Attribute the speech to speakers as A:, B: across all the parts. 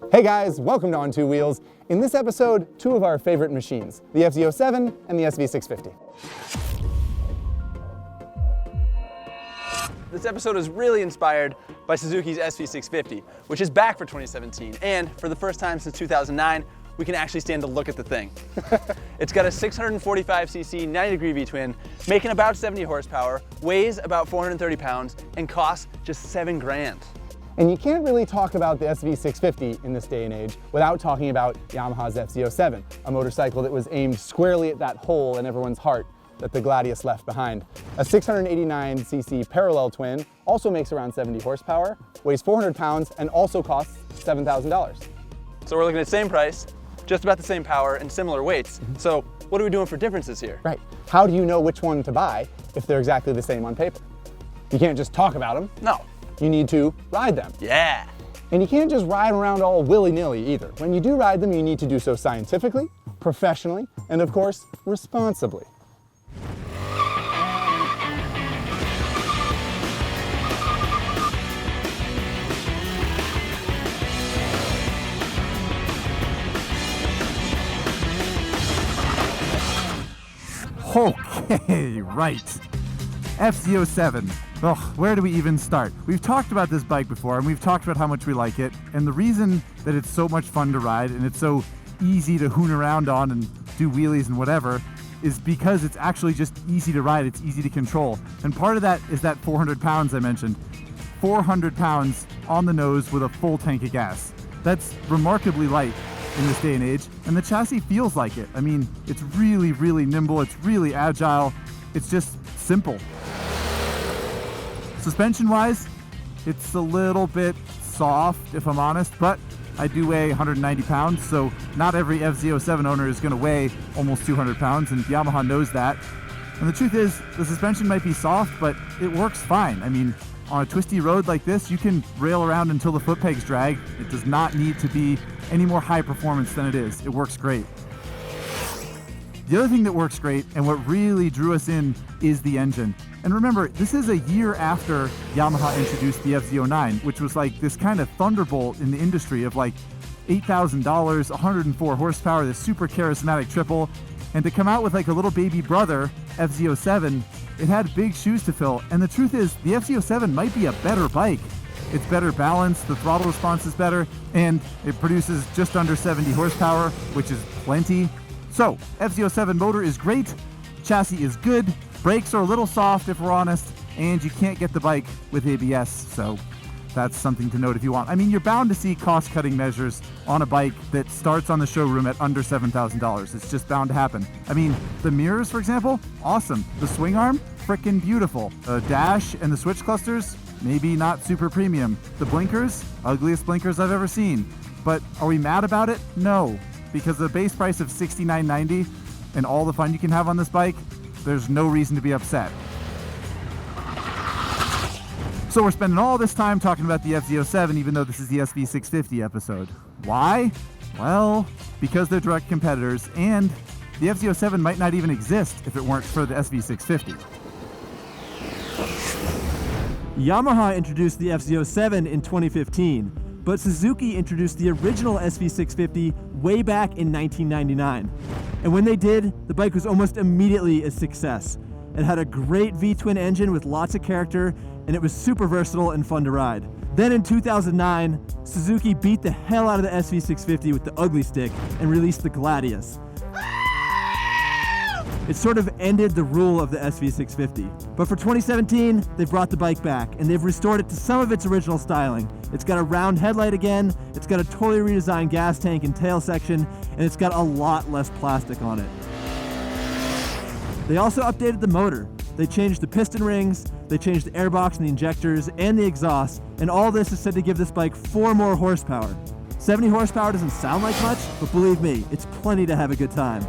A: Hey guys, welcome to On Two Wheels. In this episode, two of our favorite machines, the FZ07 and the SV650.
B: This episode is really inspired by Suzuki's SV650, which is back for 2017, and for the first time since 2009, we can actually stand to look at the thing. It's got a 645cc 90-degree V-twin, making about 70 horsepower, weighs about 430 pounds, and costs just $7,000.
A: And you can't really talk about the SV650 in this day and age without talking about Yamaha's FZ07, a motorcycle that was aimed squarely at that hole in everyone's heart that the Gladius left behind. A 689cc parallel twin also makes around 70 horsepower, weighs 400 pounds, and also costs $7,000.
B: So we're looking at the same price, just about the same power, and similar weights. So what are we doing for differences here?
A: Right. How do you know which one to buy if they're exactly the same on paper? You can't just talk about them.
B: No.
A: You need to ride them.
B: Yeah.
A: And you can't just ride around all willy-nilly either. When you do ride them, you need to do so scientifically, professionally, and of course, responsibly.
C: Okay, right. FZ07. Ugh, where do we even start? We've talked about this bike before, and we've talked about how much we like it, and the reason that it's so much fun to ride and it's so easy to hoon around on and do wheelies and whatever is because it's actually just easy to ride, it's easy to control. And part of that is that 400 pounds I mentioned. 400 pounds on the nose with a full tank of gas. That's remarkably light in this day and age, and the chassis feels like it. I mean, it's really, really nimble, it's really agile, it's just simple. Suspension-wise, it's a little bit soft, if I'm honest, but I do weigh 190 pounds, so not every FZ07 owner is going to weigh almost 200 pounds, and Yamaha knows that. And the truth is, the suspension might be soft, but it works fine. I mean, on a twisty road like this, you can rail around until the foot pegs drag. It does not need to be any more high performance than it is. It works great. The other thing that works great, and what really drew us in, is the engine. And remember, this is a year after Yamaha introduced the FZ09, which was like this kind of thunderbolt in the industry of like $8,000, 104 horsepower, this super charismatic triple. And to come out with like a little baby brother, FZ07, it had big shoes to fill. And the truth is, the FZ07 might be a better bike. It's better balanced, the throttle response is better, and it produces just under 70 horsepower, which is plenty. So, FZ07 motor is great, chassis is good, brakes are a little soft if we're honest, and you can't get the bike with ABS, so that's something to note if you want. I mean, you're bound to see cost-cutting measures on a bike that starts on the showroom at under $7,000. It's just bound to happen. I mean, the mirrors, for example, awesome. The swing arm, frickin' beautiful. The dash and the switch clusters, maybe not super premium. The blinkers, ugliest blinkers I've ever seen. But are we mad about it? No. Because the base price of $69.90 and all the fun you can have on this bike, there's no reason to be upset. So we're spending all this time talking about the FZ07 even though this is the SV650 episode. Why? Well, because they're direct competitors, and the FZ07 might not even exist if it weren't for the SV650.
D: Yamaha introduced the FZ07 in 2015, but Suzuki introduced the original SV650 way back in 1999. And when they did, the bike was almost immediately a success. It had a great V-twin engine with lots of character, and it was super versatile and fun to ride. Then in 2009, Suzuki beat the hell out of the SV650 with the ugly stick and released the Gladius. It sort of ended the rule of the SV650. But for 2017, they've brought the bike back, and they've restored it to some of its original styling. It's got a round headlight again, it's got a totally redesigned gas tank and tail section, and it's got a lot less plastic on it. They also updated the motor. They changed the piston rings, they changed the airbox and the injectors, and the exhaust, and all this is said to give this bike 4 more horsepower. 70 horsepower doesn't sound like much, but believe me, it's plenty to have a good time.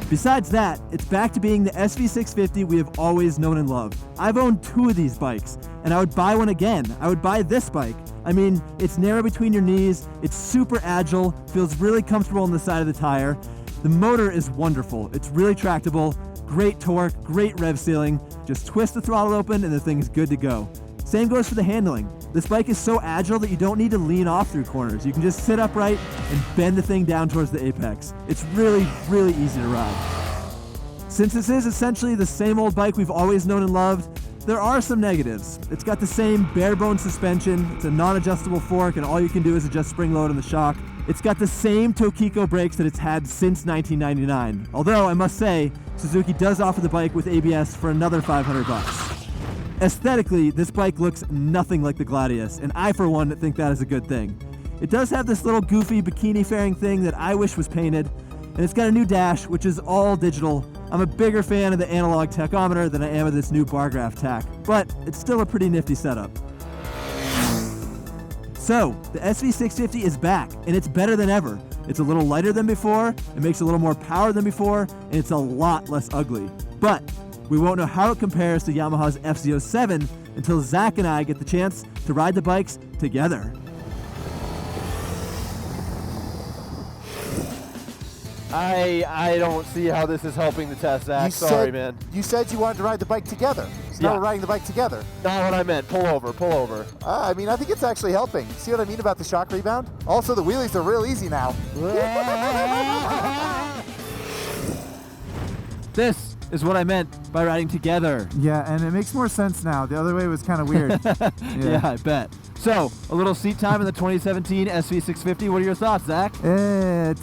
D: Besides that, it's back to being the SV650 we have always known and loved. I've owned 2 of these bikes, and I would buy one again. I would buy this bike. I mean, it's narrow between your knees, it's super agile, feels really comfortable on the side of the tire. The motor is wonderful. It's really tractable, great torque, great rev ceiling. Just twist the throttle open and the thing's good to go. Same goes for the handling. This bike is so agile that you don't need to lean off through corners. You can just sit upright and bend the thing down towards the apex. It's really, really easy to ride. Since this is essentially the same old bike we've always known and loved, there are some negatives. It's got the same bare bones suspension, it's a non-adjustable fork, and all you can do is adjust spring load on the shock. It's got the same Tokiko brakes that it's had since 1999. Although, I must say, Suzuki does offer the bike with ABS for another $500. Aesthetically, this bike looks nothing like the Gladius, and I, for one, think that is a good thing. It does have this little goofy bikini fairing thing that I wish was painted, and it's got a new dash, which is all digital. I'm a bigger fan of the analog tachometer than I am of this new bar graph tach, but it's still a pretty nifty setup. So, the SV650 is back, and it's better than ever. It's a little lighter than before, it makes a little more power than before, and it's a lot less ugly. But we won't know how it compares to Yamaha's FZ07 until Zack and I get the chance to ride the bikes together.
E: I don't see how this is helping the test, Zach. Sorry, man.
C: You said you wanted to ride the bike together. So now we're riding the bike together.
E: Not what I meant. Pull over, pull over.
C: I mean, I think it's actually helping. See what I mean about the shock rebound? Also, the wheelies are real easy now.
D: This is what I meant by riding together.
C: Yeah, and it makes more sense now. The other way was kind of weird.
D: Yeah, I bet. So, a little seat time in the 2017 SV650. What are your thoughts, Zach?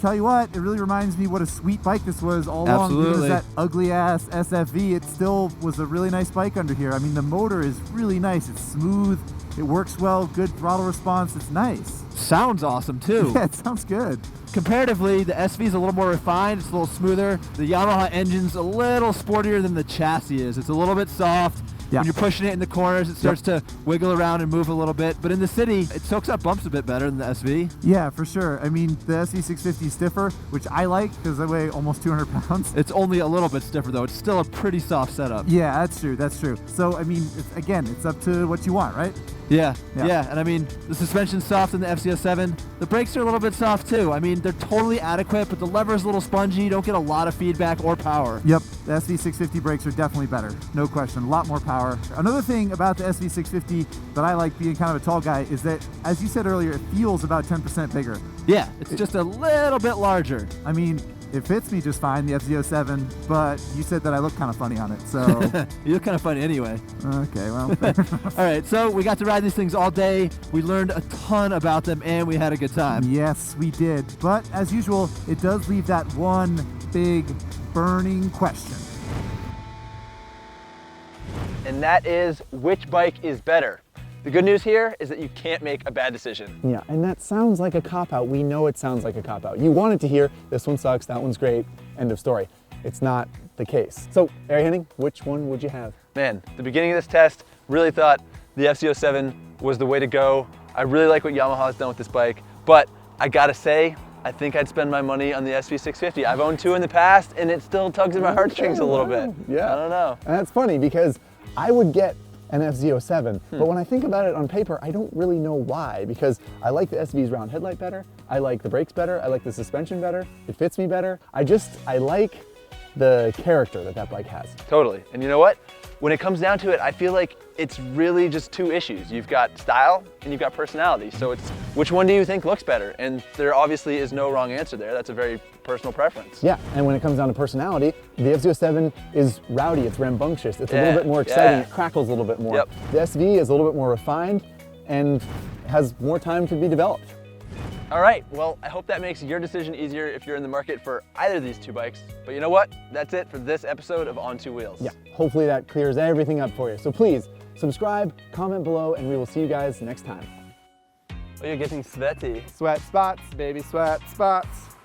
C: Tell you what, it really reminds me what a sweet bike this was all along.
D: Absolutely.
C: Even as that ugly ass SFV, it still was a really nice bike under here. I mean, the motor is really nice. It's smooth. It works well. Good throttle response. It's nice.
D: Sounds awesome, too.
C: Yeah, it sounds good.
D: Comparatively, the SV is a little more refined. It's a little smoother. The Yamaha engine's a little sportier than the chassis is. It's a little bit soft.
C: Yeah.
D: When you're pushing it in the corners, it starts to wiggle around and move a little bit. But in the city, it soaks up bumps a bit better than the SV.
C: Yeah, for sure. I mean, the SV650 is stiffer, which I like because I weigh almost 200 pounds.
D: It's only a little bit stiffer, though. It's still a pretty soft setup.
C: Yeah, that's true. That's true. So, I mean, it's up to what you want, right?
D: Yeah. And I mean, the suspension's soft in the FZ07. The brakes are a little bit soft, too. I mean, they're totally adequate, but the lever's a little spongy. You don't get a lot of feedback or power.
C: Yep, the SV650 brakes are definitely better. No question. A lot more power. Another thing about the SV650 that I like being kind of a tall guy is that, as you said earlier, it feels about 10% bigger.
D: Yeah, it's just a little bit larger.
C: I mean, it fits me just fine, the FZ07, but you said that I look kind of funny on it, so...
D: You look kind of funny anyway.
C: Okay, well, fair enough.
D: All right, so we got to ride these things all day. We learned a ton about them, and we had a good time.
C: Yes, we did. But, as usual, it does leave that one big, burning question.
B: And that is, which bike is better? The good news here is that you can't make a bad decision.
A: Yeah, and that sounds like a cop-out. We know it sounds like a cop-out. You wanted to hear, this one sucks, that one's great, end of story. It's not the case. So, Ari Henning, which one would you have?
B: Man, the beginning of this test, really thought the FZ07 was the way to go. I really like what Yamaha has done with this bike, but I gotta say, I think I'd spend my money on the SV650. I've owned two in the past, and it still tugs at my heartstrings a little bit.
A: Yeah.
B: I don't know.
A: And that's funny because I would get an FZ07, but when I think about it on paper, I don't really know why, because I like the SV's round headlight better, I like the brakes better, I like the suspension better, it fits me better. I like the character that bike has.
B: Totally. And you know what? When it comes down to it, I feel like it's really just two issues. You've got style and you've got personality. So it's which one do you think looks better? And there obviously is no wrong answer there. That's a very personal preference.
A: Yeah, and when it comes down to personality, the FZ07 is rowdy, it's rambunctious, it's a little bit more exciting, it crackles a little bit more.
B: Yep.
A: The SV is a little bit more refined and has more time to be developed.
B: All right, well, I hope that makes your decision easier if you're in the market for either of these two bikes. But you know what? That's it for this episode of On Two Wheels.
A: Yeah, hopefully that clears everything up for you. So please, subscribe, comment below, and we will see you guys next time.
B: Oh, you're getting sweaty.
C: Sweat spots, baby, sweat spots.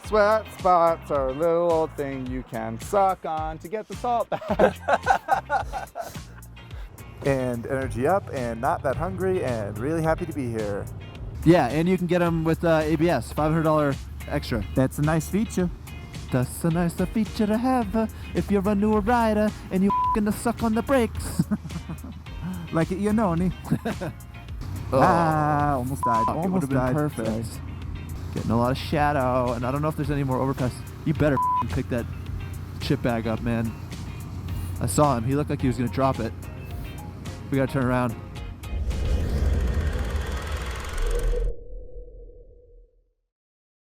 C: Sweat spots are a little old thing you can suck on to get the salt back. And energy up, and not that hungry, and really happy to be here.
D: Yeah, and you can get them with ABS, $500 extra.
C: That's a nice feature.
D: That's a nice feature to have if you're a newer rider and you're gonna suck on the brakes.
C: Like it, you know, almost died.
D: It would
C: Almost
D: have been
C: died.
D: perfect. Getting a lot of shadow, and I don't know if there's any more overpass. You better pick that chip bag up, man. I saw him. He looked like he was gonna drop it. We gotta turn around.